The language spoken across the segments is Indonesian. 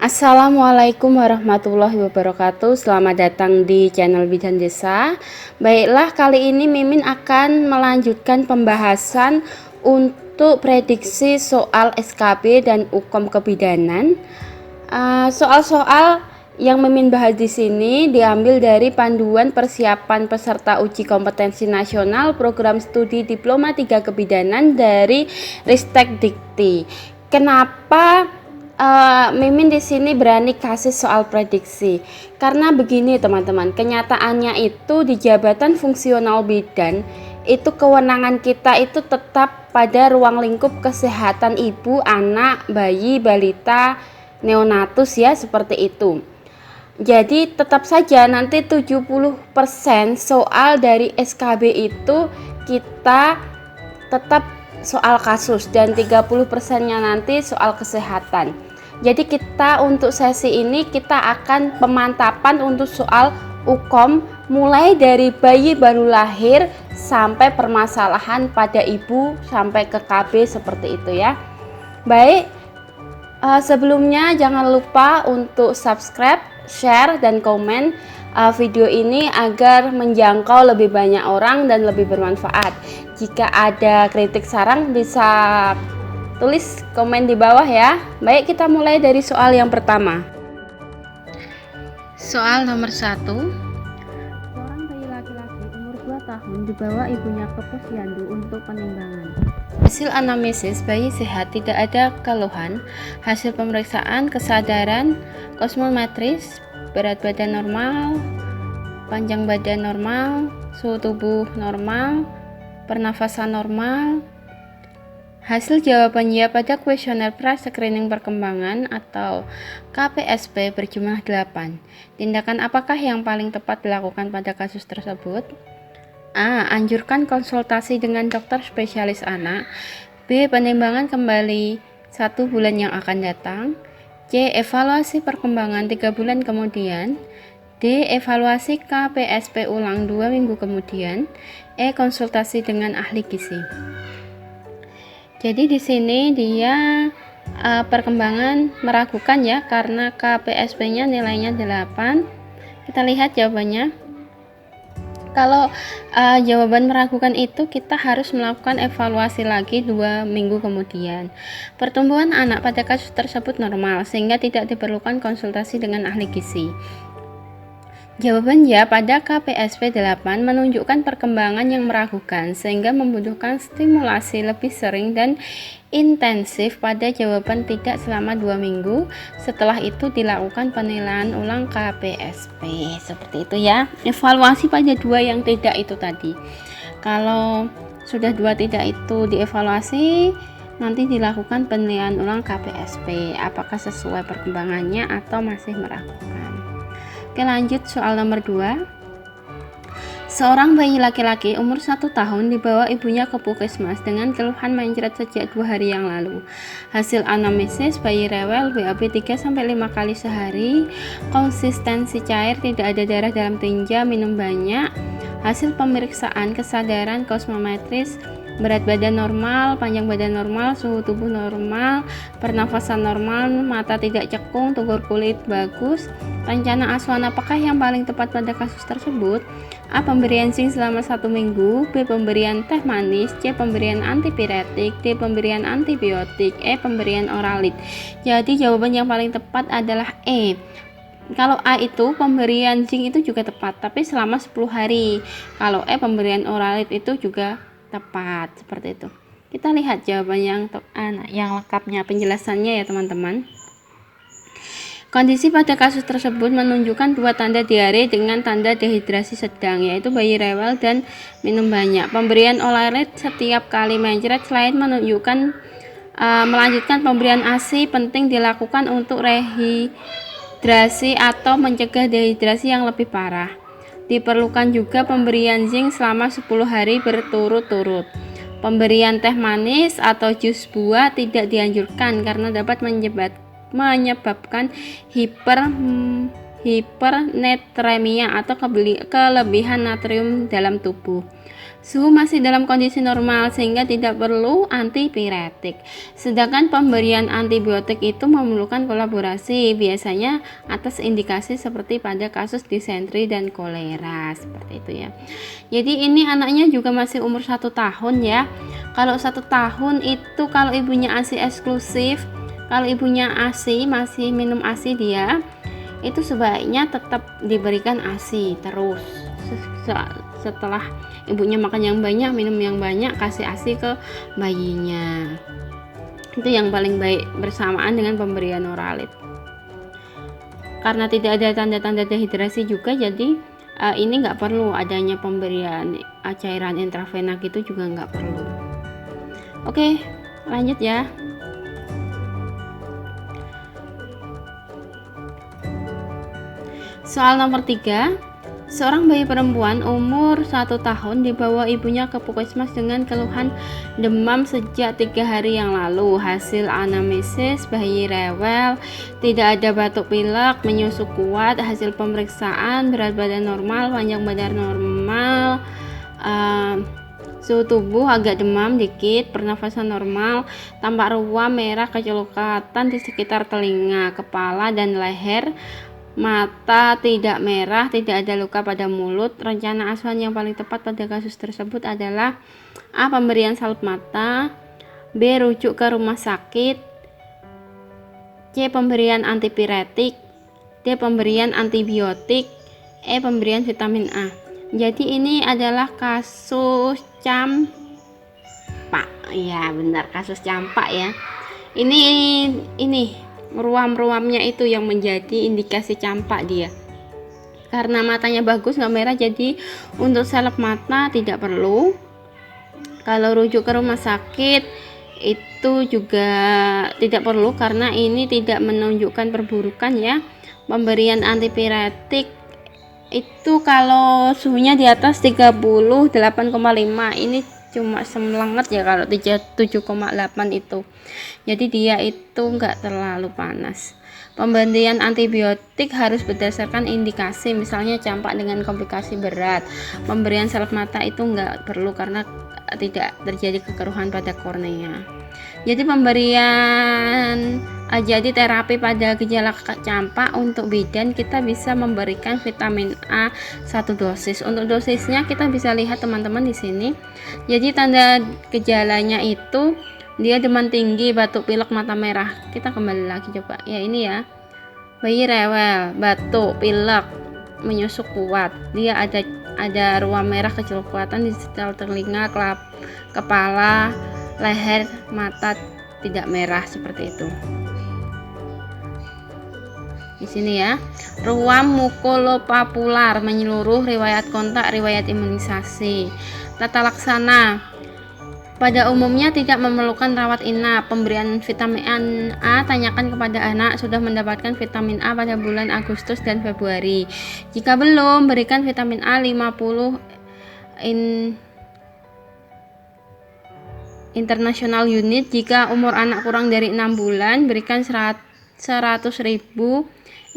Assalamualaikum warahmatullahi wabarakatuh. Selamat datang di channel Bidan Desa. Baiklah, kali ini Mimin akan melanjutkan pembahasan untuk prediksi soal SKB dan Hukum Kebidanan. Soal-soal yang Mimin bahas di sini diambil dari panduan persiapan peserta uji kompetensi nasional program studi Diploma 3 Kebidanan dari Ristek Dikti. Kenapa Mimin di sini berani kasih soal prediksi? Karena begini teman-teman, kenyataannya itu di jabatan fungsional bidan itu kewenangan kita itu tetap pada ruang lingkup kesehatan ibu, anak, bayi, balita, neonatus ya, seperti itu. Jadi tetap saja nanti 70% soal dari SKB itu kita tetap soal kasus dan 30%-nya nanti soal kesehatan. Jadi kita untuk sesi ini kita akan pemantapan untuk soal hukum mulai dari bayi baru lahir sampai permasalahan pada ibu sampai ke KB seperti itu ya. Baik, sebelumnya jangan lupa untuk subscribe, share, dan komen video ini agar menjangkau lebih banyak orang dan lebih bermanfaat. Jika ada kritik saran bisa tulis komen di bawah ya. Baik, kita mulai dari soal yang pertama. Soal nomor 1. Seorang bayi laki-laki umur 2 tahun dibawa ibunya ke posyandu untuk penimbangan. Hasil anamnesis bayi sehat, tidak ada keluhan. Hasil pemeriksaan kesadaran kosmometris, berat badan normal, panjang badan normal, suhu tubuh normal, pernafasan normal. Hasil jawaban ya pada kuesioner pra-screening perkembangan atau KPSP berjumlah 8. Tindakan apakah yang paling tepat dilakukan pada kasus tersebut? A. Anjurkan konsultasi dengan dokter spesialis anak. B. Penimbangan kembali 1 bulan yang akan datang. C. Evaluasi perkembangan 3 bulan kemudian. D. Evaluasi KPSP ulang 2 minggu kemudian. E. Konsultasi dengan ahli gizi. Jadi di sini dia perkembangan meragukan ya, karena KPSP-nya nilainya 8. Kita lihat jawabannya. Kalau jawaban meragukan itu kita harus melakukan evaluasi lagi 2 minggu kemudian. Pertumbuhan anak pada kasus tersebut normal sehingga tidak diperlukan konsultasi dengan ahli gizi. Jawaban ya pada KPSP 8 menunjukkan perkembangan yang meragukan sehingga membutuhkan stimulasi lebih sering dan intensif pada jawaban tidak selama 2 minggu. Setelah itu dilakukan penilaian ulang KPSP. Seperti itu ya. Evaluasi pada 2 yang tidak itu tadi. Kalau sudah 2 tidak itu dievaluasi, nanti dilakukan penilaian ulang KPSP. Apakah sesuai perkembangannya atau masih meragukan. Oke, lanjut soal nomor 2. Seorang bayi laki-laki umur 1 tahun dibawa ibunya ke puskesmas dengan keluhan mencret sejak 2 hari yang lalu. Hasil anamnesis bayi rewel, BAB 3-5 kali sehari, konsistensi cair, tidak ada darah dalam tinja, minum banyak. Hasil pemeriksaan kesadaran kosmometris, berat badan normal, panjang badan normal, suhu tubuh normal, pernafasan normal, mata tidak cekung, tugur kulit bagus. Rencana asuhan apakah yang paling tepat pada kasus tersebut? A. Pemberian zinc selama 1 minggu. B. Pemberian teh manis. C. Pemberian antipiretik. D. Pemberian antibiotik. E. Pemberian oralit. Jadi jawaban yang paling tepat adalah E. Kalau A itu pemberian zinc itu juga tepat, tapi selama 10 hari. Kalau E pemberian oralit itu juga tepat, seperti itu. Kita lihat jawaban yang lengkapnya, penjelasannya ya teman-teman. Kondisi pada kasus tersebut menunjukkan 2 tanda diare dengan tanda dehidrasi sedang, yaitu bayi rewel dan minum banyak. Pemberian oralit setiap kali mencret selain menunjukkan melanjutkan pemberian ASI penting dilakukan untuk rehidrasi atau mencegah dehidrasi yang lebih parah. Diperlukan juga pemberian zinc selama 10 hari berturut-turut. Pemberian teh manis atau jus buah tidak dianjurkan karena dapat menyebabkan hipernatremia atau kelebihan natrium dalam tubuh. Suhu masih dalam kondisi normal sehingga tidak perlu antipiretik. Sedangkan pemberian antibiotik itu memerlukan kolaborasi, biasanya atas indikasi seperti pada kasus disentri dan kolera, seperti itu ya. Jadi ini anaknya juga masih umur 1 tahun ya. Kalau 1 tahun itu kalau ibunya ASI eksklusif, kalau ibunya ASI masih minum ASI dia, itu sebaiknya tetap diberikan ASI terus. Setelah ibunya makan yang banyak, minum yang banyak, kasih ASI ke bayinya. Itu yang paling baik bersamaan dengan pemberian Oralid. Karena tidak ada tanda-tanda dehidrasi juga, jadi ini nggak perlu adanya pemberian cairan intravena gitu, juga nggak perlu. Oke, lanjut ya. Soal nomor 3. Seorang bayi perempuan umur 1 tahun dibawa ibunya ke puskesmas dengan keluhan demam sejak 3 hari yang lalu. Hasil anamnesis, bayi rewel, tidak ada batuk pilek, menyusuk kuat. Hasil pemeriksaan, berat badan normal, panjang badan normal, suhu tubuh agak demam dikit, pernafasan normal, tampak ruam merah kecoklatan di sekitar telinga, kepala dan leher. Mata tidak merah, tidak ada luka pada mulut. Rencana asuhan yang paling tepat pada kasus tersebut adalah A. Pemberian salep mata, B. Rujuk ke rumah sakit, C. Pemberian antipiretik, D. Pemberian antibiotik, E. Pemberian vitamin A. Jadi ini adalah kasus campak. Ya benar, kasus campak ya. Ini ruam-ruamnya itu yang menjadi indikasi campak dia. Karena matanya bagus nggak merah, jadi untuk salep mata tidak perlu. Kalau rujuk ke rumah sakit itu juga tidak perlu karena ini tidak menunjukkan perburukan ya. Pemberian antipiretik itu kalau suhunya di atas 38,5 ini cuma semelenget ya, kalau 7,8 itu. Jadi dia itu enggak terlalu panas. Pemberian antibiotik harus berdasarkan indikasi, misalnya campak dengan komplikasi berat. Pemberian salep mata itu enggak perlu karena tidak terjadi kekeruhan pada kornea. Jadi jadi terapi pada gejala campak untuk bidan kita bisa memberikan vitamin A 1 dosis. Untuk dosisnya kita bisa lihat teman-teman di sini. Jadi tanda gejalanya itu dia demam tinggi, batuk pilek, mata merah. Kita kembali lagi coba. Ya ini ya. Bayi rewel, batuk, pilek, menyusuk kuat. Dia ada ruam merah kecoklatan di sekitar telinga, kepala, leher, mata tidak merah seperti itu. Di sini ya, ruam mukulopapular menyeluruh, riwayat kontak, riwayat imunisasi. Tata laksana pada umumnya tidak memerlukan rawat inap. Pemberian vitamin A, tanyakan kepada anak sudah mendapatkan vitamin A pada bulan Agustus dan Februari. Jika belum, berikan vitamin A 50 international unit. Jika umur anak kurang dari 6 bulan, berikan 100.000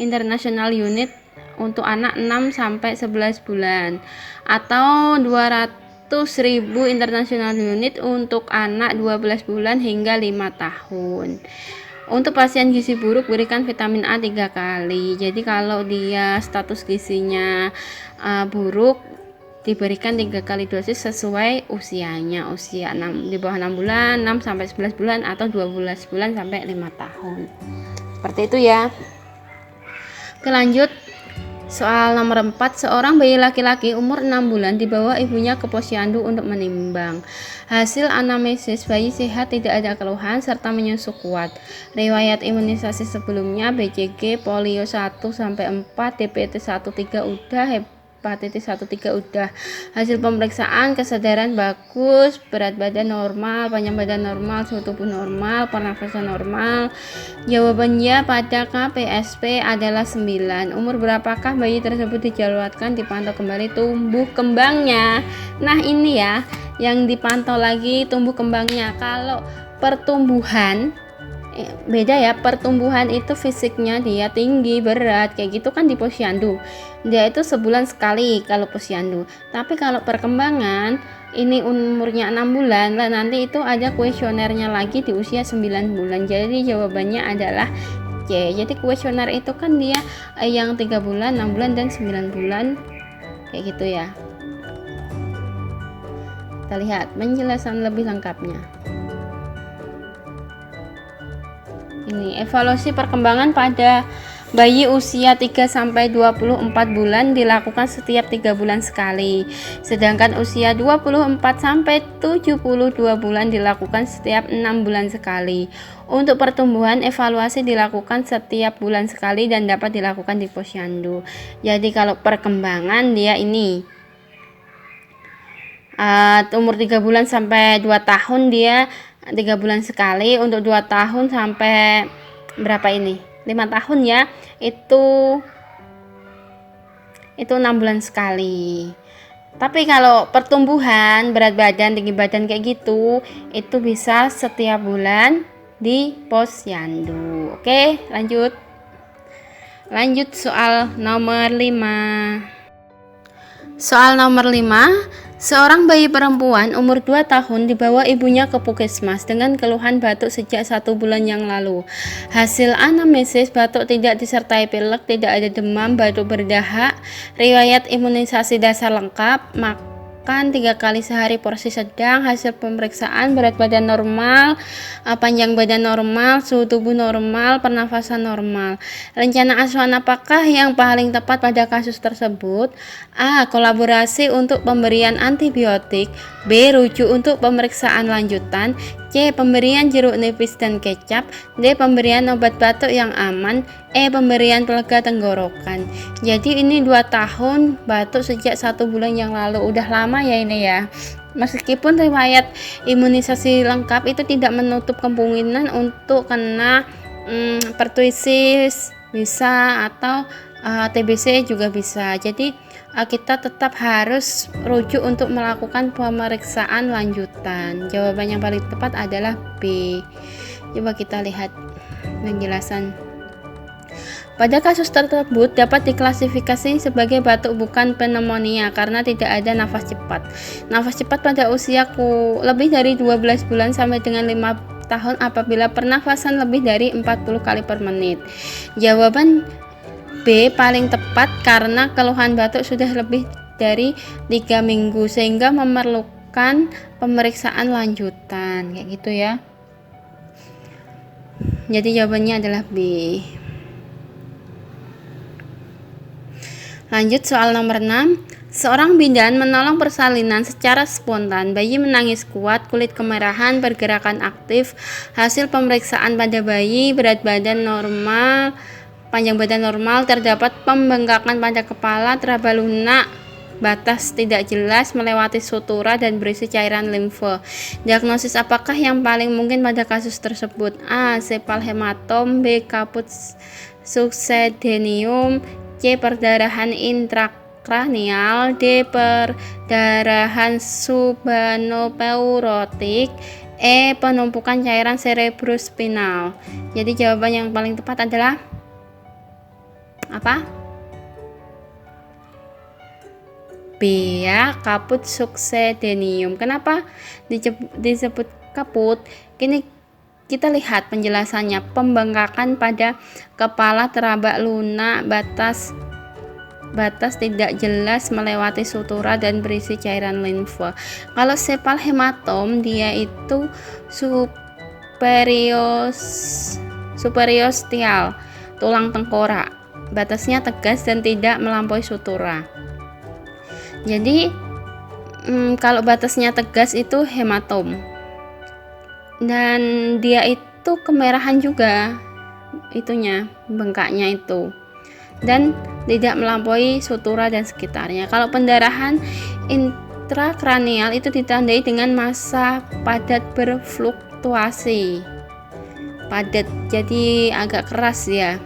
international unit untuk anak 6 sampai 11 bulan atau 200.000 international unit untuk anak 12 bulan hingga 5 tahun. Untuk pasien gizi buruk berikan vitamin A 3 kali. Jadi kalau dia status gizinya buruk diberikan 3 kali dosis sesuai usianya. Usia 6, di bawah 6 bulan, 6 sampai 11 bulan atau 12 bulan sampai 5 tahun. Seperti itu ya. Lanjut soal nomor 4. Seorang bayi laki-laki umur 6 bulan dibawa ibunya ke posyandu untuk menimbang. Hasil anamnesis, bayi sehat, tidak ada keluhan serta menyusuk kuat. Riwayat imunisasi sebelumnya BCG, polio 1 sampai 4, DPT 1-3 udah, hepatitis 1-3 udah. Hasil pemeriksaan kesadaran bagus, berat badan normal, panjang badan normal, suhu tubuh normal, pernafasan normal. Jawabannya pada KPSP adalah 9. Umur berapakah bayi tersebut dijadwalkan dipantau kembali tumbuh kembangnya. Nah ini ya yang dipantau lagi tumbuh kembangnya. Kalau pertumbuhan beda ya, pertumbuhan itu fisiknya dia tinggi, berat, kayak gitu kan di posyandu. Dia itu sebulan sekali kalau posyandu. Tapi kalau perkembangan ini umurnya 6 bulan, lah nanti itu ada kuesionernya lagi di usia 9 bulan. Jadi jawabannya adalah C. Jadi kuesioner itu kan dia yang 3 bulan, 6 bulan, dan 9 bulan kayak gitu ya. Kita lihat penjelasan lebih lengkapnya. Ini evaluasi perkembangan pada bayi usia 3-24 bulan dilakukan setiap 3 bulan sekali. Sedangkan usia 24-72 bulan dilakukan setiap 6 bulan sekali. Untuk pertumbuhan, evaluasi dilakukan setiap bulan sekali dan dapat dilakukan di posyandu. Jadi kalau perkembangan dia ini umur 3 bulan sampai 2 tahun dia 3 bulan sekali, untuk 2 tahun sampai berapa ini? 5 tahun ya, itu 6 bulan sekali. Tapi kalau pertumbuhan, berat badan, tinggi badan kayak gitu, itu bisa setiap bulan di posyandu. Oke, lanjut soal nomor 5. Soal nomor 5. Seorang bayi perempuan umur 2 tahun dibawa ibunya ke puskesmas dengan keluhan batuk sejak 1 bulan yang lalu. Hasil anamnesis, batuk tidak disertai pilek, tidak ada demam, batuk berdahak, riwayat imunisasi dasar lengkap, makan 3 kali sehari porsi sedang, hasil pemeriksaan berat badan normal, panjang badan normal, suhu tubuh normal, pernafasan normal. Rencana asuhan apakah yang paling tepat pada kasus tersebut? A. Kolaborasi untuk pemberian antibiotik. B. Rujuk untuk pemeriksaan lanjutan. C. Pemberian jeruk nipis dan kecap. D. Pemberian obat batuk yang aman. E. Pemberian pelega tenggorokan. Jadi ini 2 tahun, batuk sejak 1 bulan yang lalu. Udah lama ya ini ya. Meskipun riwayat imunisasi lengkap, itu tidak menutup kemungkinan untuk kena pertusis bisa, atau TBC juga bisa. Jadi kita tetap harus rujuk untuk melakukan pemeriksaan lanjutan. Jawaban yang paling tepat adalah B. Coba kita lihat penjelasan. Pada kasus tersebut dapat diklasifikasi sebagai batuk bukan pneumonia karena tidak ada nafas cepat. Nafas cepat pada usia lebih dari 12 bulan sampai dengan 5 tahun apabila pernafasan lebih dari 40 kali per menit. Jawaban B paling tepat karena keluhan batuk sudah lebih dari 3 minggu sehingga memerlukan pemeriksaan lanjutan, kayak gitu ya. Jadi jawabannya adalah B. Lanjut soal nomor 6. Seorang bidan menolong persalinan secara spontan. Bayi menangis kuat, kulit kemerahan, pergerakan aktif. Hasil pemeriksaan pada bayi, berat badan normal, panjang badan normal, terdapat pembengkakan pada kepala, teraba lunak, batas tidak jelas, melewati sutura, dan berisi cairan limfe. Diagnosis apakah yang paling mungkin pada kasus tersebut? A. Sepal hematom. B. Kaput succedaneum. C. Perdarahan intrakranial. D. Perdarahan subanopeurotik. E. Penumpukan cairan cerebrospinal. Jadi jawaban yang paling tepat adalah apa? B ya, kaput succedaneum. Kenapa disebut kaput? Kini kita lihat penjelasannya. Pembengkakan pada kepala, teraba lunak, batas tidak jelas, melewati sutura, dan berisi cairan limfe. Kalau sepal hematom dia itu superiostial, tulang tengkorak. Batasnya tegas dan tidak melampaui sutura. Jadi kalau batasnya tegas itu hematom. Dan dia itu kemerahan juga itunya, bengkaknya itu. Dan tidak melampaui sutura dan sekitarnya. Kalau pendarahan intrakranial itu ditandai dengan massa padat berfluktuasi. Padat, jadi agak keras ya.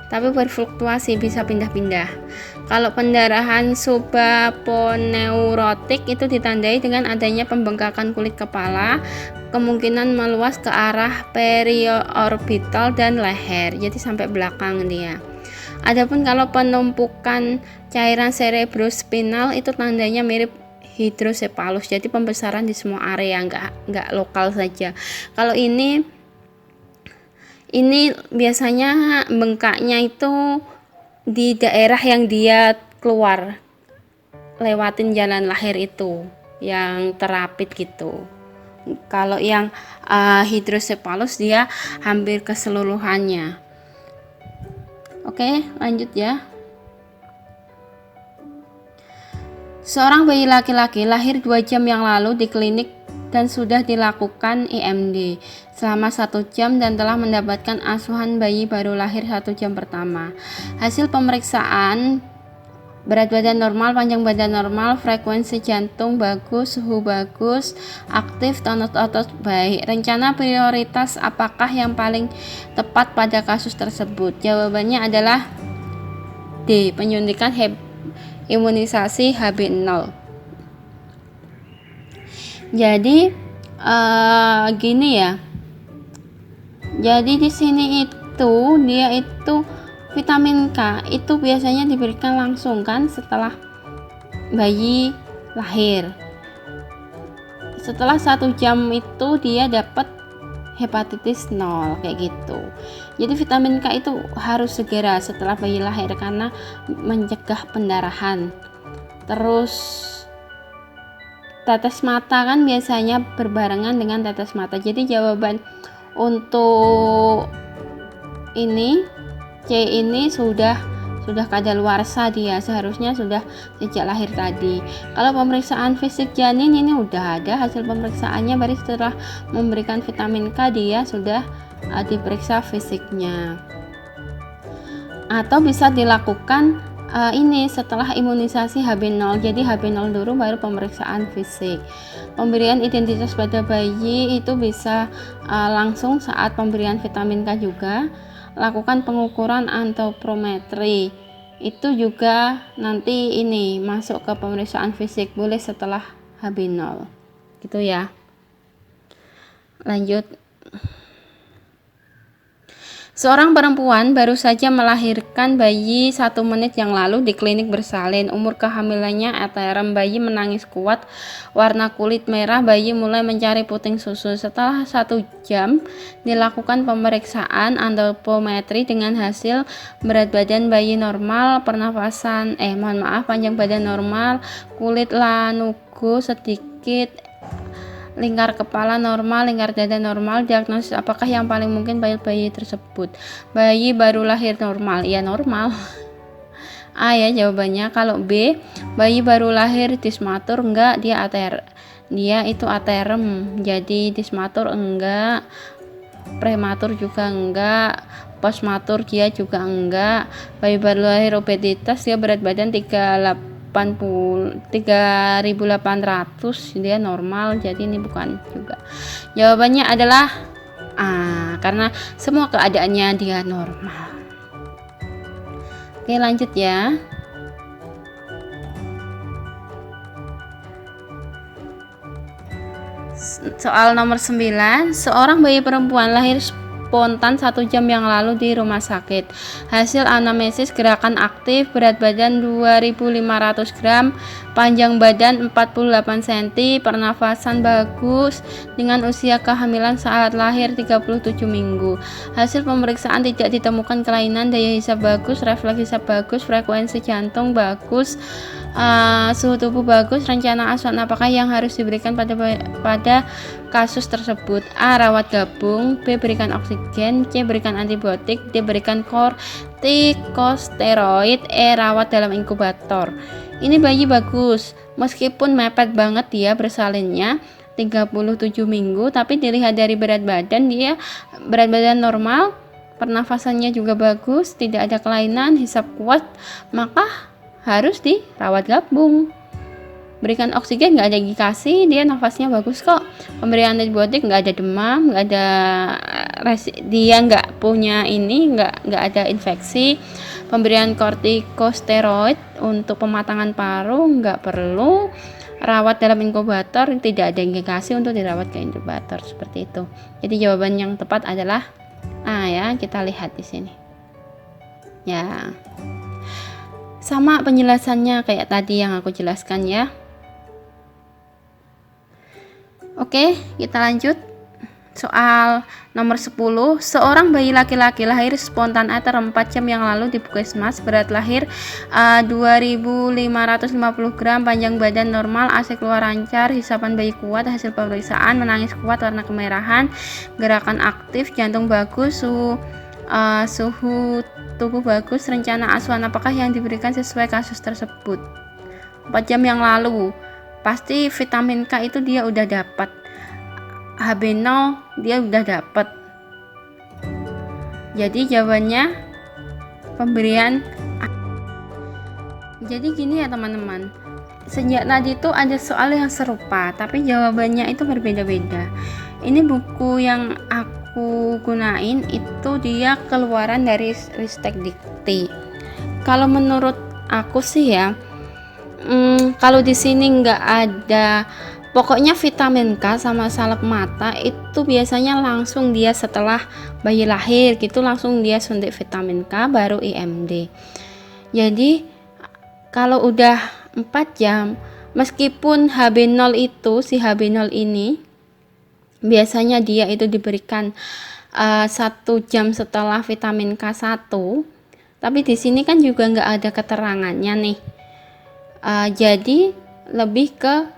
Tapi berfluktuasi, bisa pindah-pindah. Kalau pendarahan subaponeurotik itu ditandai dengan adanya pembengkakan kulit kepala, kemungkinan meluas ke arah periorbital dan leher, jadi sampai belakang dia. Adapun kalau penumpukan cairan cerebrospinal itu tandanya mirip hidrosepalus, jadi pembesaran di semua area, nggak lokal saja. Kalau ini biasanya bengkaknya itu di daerah yang dia keluar lewatin jalan lahir itu yang terapit gitu. Kalau yang hidrosepalus dia hampir keseluruhannya. Oke, lanjut ya. Seorang bayi laki-laki lahir 2 jam yang lalu di klinik dan sudah dilakukan IMD selama 1 jam dan telah mendapatkan asuhan bayi baru lahir 1 jam pertama. Hasil pemeriksaan: berat badan normal, panjang badan normal, frekuensi jantung bagus, suhu bagus, aktif, tonus otot baik. Rencana prioritas apakah yang paling tepat pada kasus tersebut? Jawabannya adalah D. Penyuntikan imunisasi HB0. Jadi gini ya. Jadi di sini itu dia itu vitamin K itu biasanya diberikan langsung kan setelah bayi lahir. Setelah 1 jam itu dia dapat hepatitis 0 kayak gitu. Jadi vitamin K itu harus segera setelah bayi lahir karena mencegah pendarahan. Terus tetes mata kan biasanya berbarengan dengan tetes mata. Jadi jawaban untuk ini C ini sudah kadaluarsa, dia seharusnya sudah sejak lahir tadi. Kalau pemeriksaan fisik janin ini udah ada hasil pemeriksaannya, baru setelah memberikan vitamin K dia sudah diperiksa fisiknya. Atau bisa dilakukan ini setelah imunisasi HB0, jadi HB0 dulu baru pemeriksaan fisik. Pemberian identitas pada bayi itu bisa langsung saat pemberian vitamin K juga. Lakukan pengukuran antropometri itu juga nanti ini masuk ke pemeriksaan fisik, boleh setelah HB0 gitu ya. Lanjut. Seorang perempuan baru saja melahirkan bayi 1 menit yang lalu di klinik bersalin. Umur kehamilannya aterem, bayi menangis kuat, warna kulit merah, bayi mulai mencari puting susu. Setelah 1 jam dilakukan pemeriksaan antropometri dengan hasil berat badan bayi normal, panjang badan normal, kulit lanugo sedikit, lingkar kepala normal, lingkar dada normal. Diagnosis apakah yang paling mungkin pada bayi tersebut? Bayi baru lahir normal, ya normal. A ya jawabannya. Kalau B, bayi baru lahir dismatur, enggak, dia itu aterem, jadi dismatur enggak, prematur juga enggak, postmatur dia juga enggak. Bayi baru lahir obesitas, dia berat badan 3.800 dia normal, jadi ini bukan juga. Jawabannya adalah A, karena semua keadaannya dia normal. Oke, lanjut ya. Soal nomor 9. Seorang bayi perempuan lahir spontan 1 jam yang lalu di rumah sakit. Hasil anamnesis gerakan aktif, berat badan 2.500 gram, panjang badan 48 cm, pernafasan bagus, dengan usia kehamilan saat lahir 37 minggu. Hasil pemeriksaan tidak ditemukan kelainan, daya hisap bagus, refleks hisap bagus, frekuensi jantung bagus, suhu tubuh bagus. Rencana asuhan apakah yang harus diberikan pada kasus tersebut? A. Rawat gabung, B. Berikan oksigen, C. Berikan antibiotik, D. Berikan kortikosteroid, E. Rawat dalam inkubator. Ini bayi bagus, meskipun mepet banget dia bersalinnya 37 minggu, tapi dilihat dari berat badan, dia berat badan normal, pernafasannya juga bagus, tidak ada kelainan, hisap kuat, maka harus dirawat gabung. berikan oksigen nggak ada dikasih, dia nafasnya bagus kok. Pemberian antibiotik nggak ada demam, nggak ada dia nggak punya ini, nggak ada infeksi. Pemberian kortikosteroid untuk pematangan paru nggak perlu. Rawat dalam inkubator, tidak ada indikasi untuk dirawat ke inkubator, seperti itu. Jadi jawaban yang tepat adalah A ya, kita lihat di sini. Ya. Sama penjelasannya kayak tadi yang aku jelaskan ya. Oke, kita lanjut. Soal nomor 10, seorang bayi laki-laki lahir spontan antar 4 jam yang lalu di puskesmas, berat lahir 2550 gram, panjang badan normal, AC keluar lancar, hisapan bayi kuat, hasil pemeriksaan menangis kuat, warna kemerahan, gerakan aktif, jantung bagus, suhu tubuh bagus, rencana asuhan apakah yang diberikan sesuai kasus tersebut. 4 jam yang lalu, pasti vitamin K itu dia udah dapat, HB0 dia udah dapat. Jadi jawabannya pemberian. Jadi gini ya teman-teman, sejak tadi itu ada soal yang serupa tapi jawabannya itu berbeda-beda. Ini buku yang aku gunain itu dia keluaran dari Ristek Dikti. Kalau menurut aku sih ya, kalau di sini nggak ada. Pokoknya vitamin K sama salep mata itu biasanya langsung dia setelah bayi lahir gitu, langsung dia suntik vitamin K baru IMD. Jadi kalau udah 4 jam, meskipun HB0 itu, si HB0 ini biasanya dia itu diberikan 1 jam setelah vitamin K1, tapi di sini kan juga nggak ada keterangannya nih. Jadi lebih ke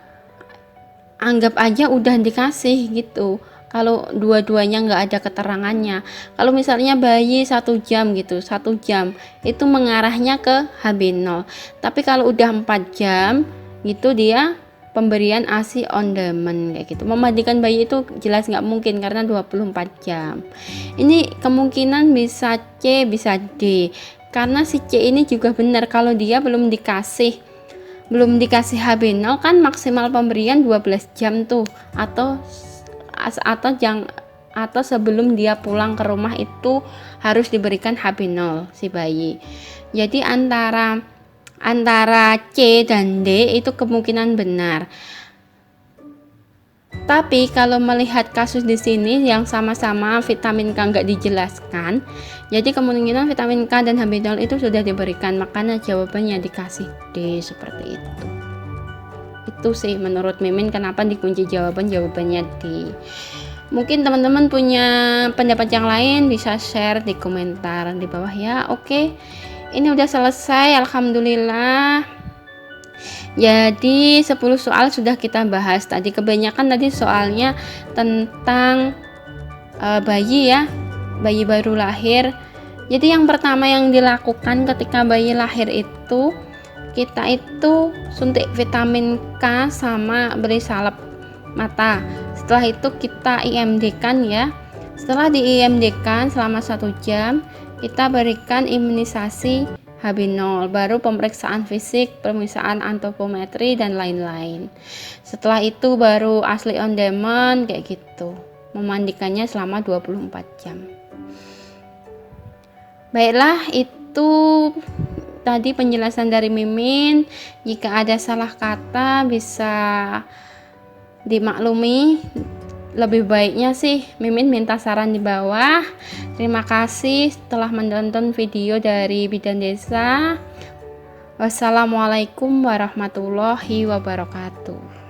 anggap aja udah dikasih gitu. Kalau dua-duanya nggak ada keterangannya, kalau misalnya bayi 1 jam gitu, 1 jam itu mengarahnya ke HB0. Tapi kalau udah 4 jam gitu dia pemberian ASI on demand kayak gitu. Memandikan bayi itu jelas nggak mungkin karena 24 jam. Ini kemungkinan bisa C bisa D, karena si C ini juga benar kalau dia belum dikasih HB0 kan maksimal pemberian 12 jam tuh, atau sebelum dia pulang ke rumah itu harus diberikan HB0 si bayi. Jadi antara C dan D itu kemungkinan benar. Tapi kalau melihat kasus di sini yang sama-sama vitamin K nggak dijelaskan, jadi kemungkinan vitamin K dan HB0 itu sudah diberikan, makanya jawabannya dikasih D seperti itu. Itu sih menurut Mimin kenapa dikunci jawabannya D. Mungkin teman-teman punya pendapat yang lain bisa share di komentar di bawah ya. Oke, ini udah selesai, alhamdulillah. Jadi 10 soal sudah kita bahas tadi. Kebanyakan tadi soalnya tentang bayi ya, bayi baru lahir. Jadi yang pertama yang dilakukan ketika bayi lahir itu, kita itu suntik vitamin K sama beri salep mata. Setelah itu kita IMD-kan ya. Setelah di IMD-kan selama 1 jam, kita berikan imunisasi HB0, baru pemeriksaan fisik, pemeriksaan antropometri dan lain-lain. Setelah itu baru asli on demand kayak gitu. Memandikannya selama 24 jam. Baiklah, itu tadi penjelasan dari Mimin. Jika ada salah kata bisa dimaklumi. Lebih baiknya sih Mimin minta saran di bawah. Terima kasih telah menonton video dari Bidan Desa. Wassalamualaikum warahmatullahi wabarakatuh.